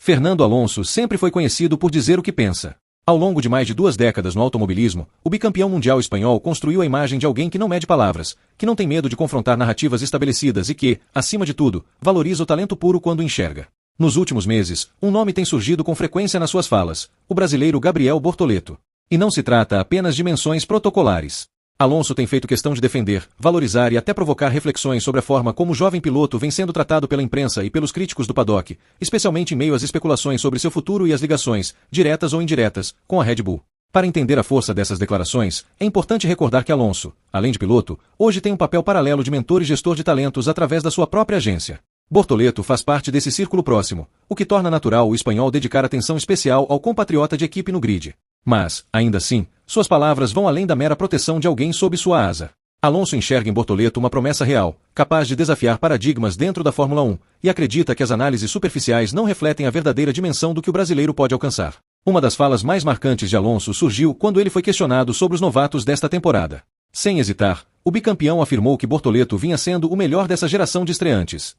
Fernando Alonso sempre foi conhecido por dizer o que pensa. Ao longo de mais de 2 décadas no automobilismo, o bicampeão mundial espanhol construiu a imagem de alguém que não mede palavras, que não tem medo de confrontar narrativas estabelecidas e que, acima de tudo, valoriza o talento puro quando o enxerga. Nos últimos meses, um nome tem surgido com frequência nas suas falas: o brasileiro Gabriel Bortoleto. E não se trata apenas de menções protocolares. Alonso tem feito questão de defender, valorizar e até provocar reflexões sobre a forma como o jovem piloto vem sendo tratado pela imprensa e pelos críticos do paddock, especialmente em meio às especulações sobre seu futuro e as ligações, diretas ou indiretas, com a Red Bull. Para entender a força dessas declarações, é importante recordar que Alonso, além de piloto, hoje tem um papel paralelo de mentor e gestor de talentos através da sua própria agência. Bortoleto faz parte desse círculo próximo, o que torna natural o espanhol dedicar atenção especial ao compatriota de equipe no grid. Mas, ainda assim, suas palavras vão além da mera proteção de alguém sob sua asa. Alonso enxerga em Bortoleto uma promessa real, capaz de desafiar paradigmas dentro da Fórmula 1, e acredita que as análises superficiais não refletem a verdadeira dimensão do que o brasileiro pode alcançar. Uma das falas mais marcantes de Alonso surgiu quando ele foi questionado sobre os novatos desta temporada. Sem hesitar, o bicampeão afirmou que Bortoleto vinha sendo o melhor dessa geração de estreantes.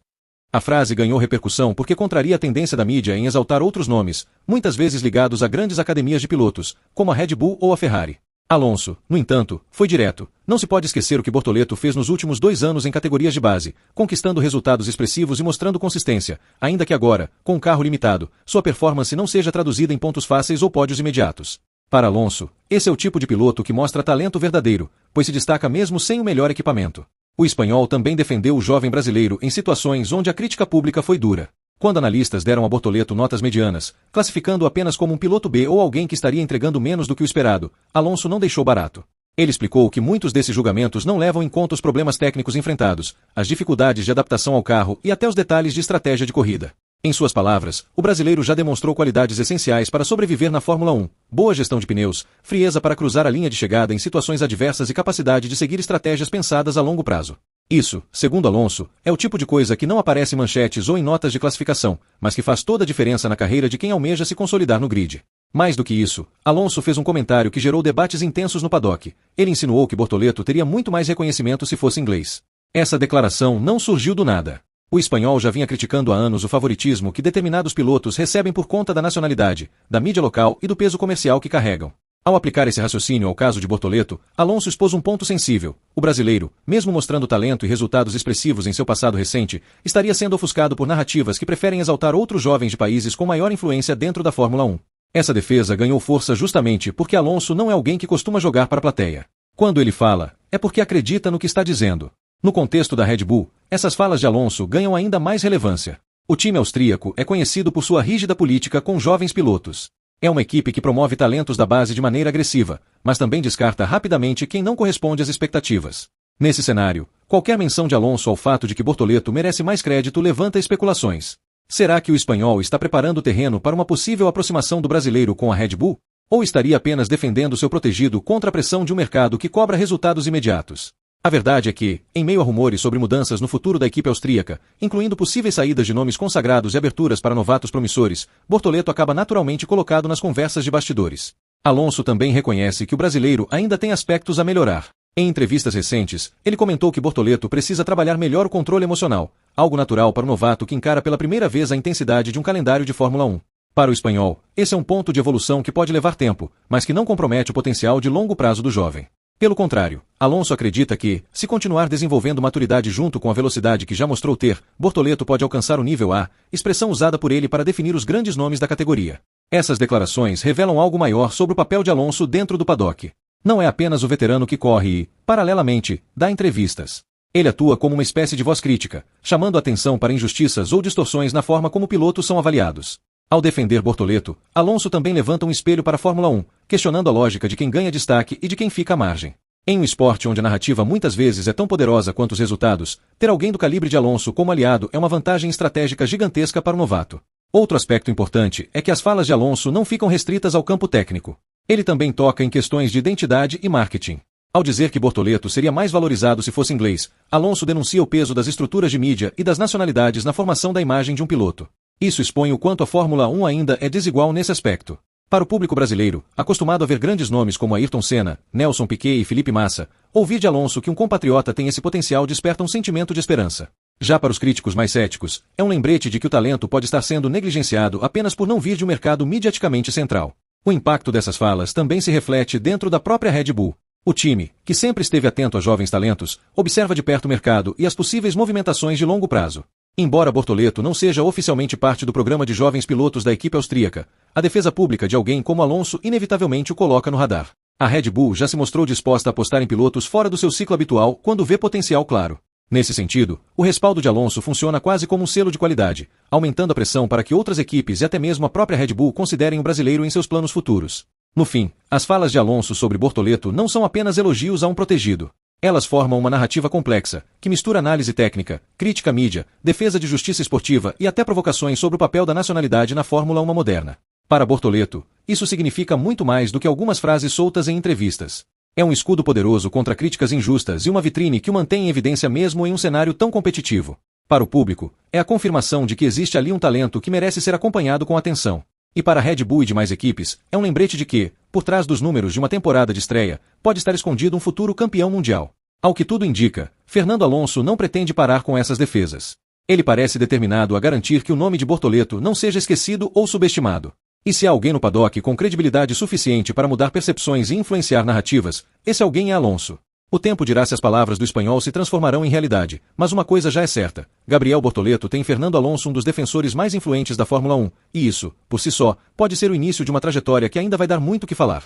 A frase ganhou repercussão porque contraria a tendência da mídia em exaltar outros nomes, muitas vezes ligados a grandes academias de pilotos, como a Red Bull ou a Ferrari. Alonso, no entanto, foi direto. Não se pode esquecer o que Bortoleto fez nos últimos 2 anos em categorias de base, conquistando resultados expressivos e mostrando consistência, ainda que agora, com um carro limitado, sua performance não seja traduzida em pontos fáceis ou pódios imediatos. Para Alonso, esse é o tipo de piloto que mostra talento verdadeiro, pois se destaca mesmo sem o melhor equipamento. O espanhol também defendeu o jovem brasileiro em situações onde a crítica pública foi dura. Quando analistas deram a Bortoleto notas medianas, classificando-o apenas como um piloto B ou alguém que estaria entregando menos do que o esperado, Alonso não deixou barato. Ele explicou que muitos desses julgamentos não levam em conta os problemas técnicos enfrentados, as dificuldades de adaptação ao carro e até os detalhes de estratégia de corrida. Em suas palavras, o brasileiro já demonstrou qualidades essenciais para sobreviver na Fórmula 1, boa gestão de pneus, frieza para cruzar a linha de chegada em situações adversas e capacidade de seguir estratégias pensadas a longo prazo. Isso, segundo Alonso, é o tipo de coisa que não aparece em manchetes ou em notas de classificação, mas que faz toda a diferença na carreira de quem almeja se consolidar no grid. Mais do que isso, Alonso fez um comentário que gerou debates intensos no paddock. Ele insinuou que Bortoleto teria muito mais reconhecimento se fosse inglês. Essa declaração não surgiu do nada. O espanhol já vinha criticando há anos o favoritismo que determinados pilotos recebem por conta da nacionalidade, da mídia local e do peso comercial que carregam. Ao aplicar esse raciocínio ao caso de Bortoleto, Alonso expôs um ponto sensível. O brasileiro, mesmo mostrando talento e resultados expressivos em seu passado recente, estaria sendo ofuscado por narrativas que preferem exaltar outros jovens de países com maior influência dentro da Fórmula 1. Essa defesa ganhou força justamente porque Alonso não é alguém que costuma jogar para a plateia. Quando ele fala, é porque acredita no que está dizendo. No contexto da Red Bull, essas falas de Alonso ganham ainda mais relevância. O time austríaco é conhecido por sua rígida política com jovens pilotos. É uma equipe que promove talentos da base de maneira agressiva, mas também descarta rapidamente quem não corresponde às expectativas. Nesse cenário, qualquer menção de Alonso ao fato de que Bortoleto merece mais crédito levanta especulações. Será que o espanhol está preparando o terreno para uma possível aproximação do brasileiro com a Red Bull? Ou estaria apenas defendendo seu protegido contra a pressão de um mercado que cobra resultados imediatos? A verdade é que, em meio a rumores sobre mudanças no futuro da equipe austríaca, incluindo possíveis saídas de nomes consagrados e aberturas para novatos promissores, Bortoleto acaba naturalmente colocado nas conversas de bastidores. Alonso também reconhece que o brasileiro ainda tem aspectos a melhorar. Em entrevistas recentes, ele comentou que Bortoleto precisa trabalhar melhor o controle emocional, algo natural para um novato que encara pela primeira vez a intensidade de um calendário de Fórmula 1. Para o espanhol, esse é um ponto de evolução que pode levar tempo, mas que não compromete o potencial de longo prazo do jovem. Pelo contrário, Alonso acredita que, se continuar desenvolvendo maturidade junto com a velocidade que já mostrou ter, Bortoleto pode alcançar o nível A, expressão usada por ele para definir os grandes nomes da categoria. Essas declarações revelam algo maior sobre o papel de Alonso dentro do paddock. Não é apenas o veterano que corre e, paralelamente, dá entrevistas. Ele atua como uma espécie de voz crítica, chamando a atenção para injustiças ou distorções na forma como pilotos são avaliados. Ao defender Bortoleto, Alonso também levanta um espelho para a Fórmula 1, questionando a lógica de quem ganha destaque e de quem fica à margem. Em um esporte onde a narrativa muitas vezes é tão poderosa quanto os resultados, ter alguém do calibre de Alonso como aliado é uma vantagem estratégica gigantesca para o novato. Outro aspecto importante é que as falas de Alonso não ficam restritas ao campo técnico. Ele também toca em questões de identidade e marketing. Ao dizer que Bortoleto seria mais valorizado se fosse inglês, Alonso denuncia o peso das estruturas de mídia e das nacionalidades na formação da imagem de um piloto. Isso expõe o quanto a Fórmula 1 ainda é desigual nesse aspecto. Para o público brasileiro, acostumado a ver grandes nomes como Ayrton Senna, Nelson Piquet e Felipe Massa, ouvir de Alonso que um compatriota tem esse potencial desperta um sentimento de esperança. Já para os críticos mais céticos, é um lembrete de que o talento pode estar sendo negligenciado apenas por não vir de um mercado mediaticamente central. O impacto dessas falas também se reflete dentro da própria Red Bull. O time, que sempre esteve atento a jovens talentos, observa de perto o mercado e as possíveis movimentações de longo prazo. Embora Bortoleto não seja oficialmente parte do programa de jovens pilotos da equipe austríaca, a defesa pública de alguém como Alonso inevitavelmente o coloca no radar. A Red Bull já se mostrou disposta a apostar em pilotos fora do seu ciclo habitual quando vê potencial claro. Nesse sentido, o respaldo de Alonso funciona quase como um selo de qualidade, aumentando a pressão para que outras equipes e até mesmo a própria Red Bull considerem o brasileiro em seus planos futuros. No fim, as falas de Alonso sobre Bortoleto não são apenas elogios a um protegido. Elas formam uma narrativa complexa, que mistura análise técnica, crítica à mídia, defesa de justiça esportiva e até provocações sobre o papel da nacionalidade na Fórmula 1 moderna. Para Bortoleto, isso significa muito mais do que algumas frases soltas em entrevistas. É um escudo poderoso contra críticas injustas e uma vitrine que o mantém em evidência mesmo em um cenário tão competitivo. Para o público, é a confirmação de que existe ali um talento que merece ser acompanhado com atenção. E para a Red Bull e demais equipes, é um lembrete de que, por trás dos números de uma temporada de estreia, pode estar escondido um futuro campeão mundial. Ao que tudo indica, Fernando Alonso não pretende parar com essas defesas. Ele parece determinado a garantir que o nome de Bortoleto não seja esquecido ou subestimado. E se há alguém no paddock com credibilidade suficiente para mudar percepções e influenciar narrativas, esse alguém é Alonso. O tempo dirá se as palavras do espanhol se transformarão em realidade, mas uma coisa já é certa: Gabriel Bortoleto tem Fernando Alonso um dos defensores mais influentes da Fórmula 1, e isso, por si só, pode ser o início de uma trajetória que ainda vai dar muito o que falar.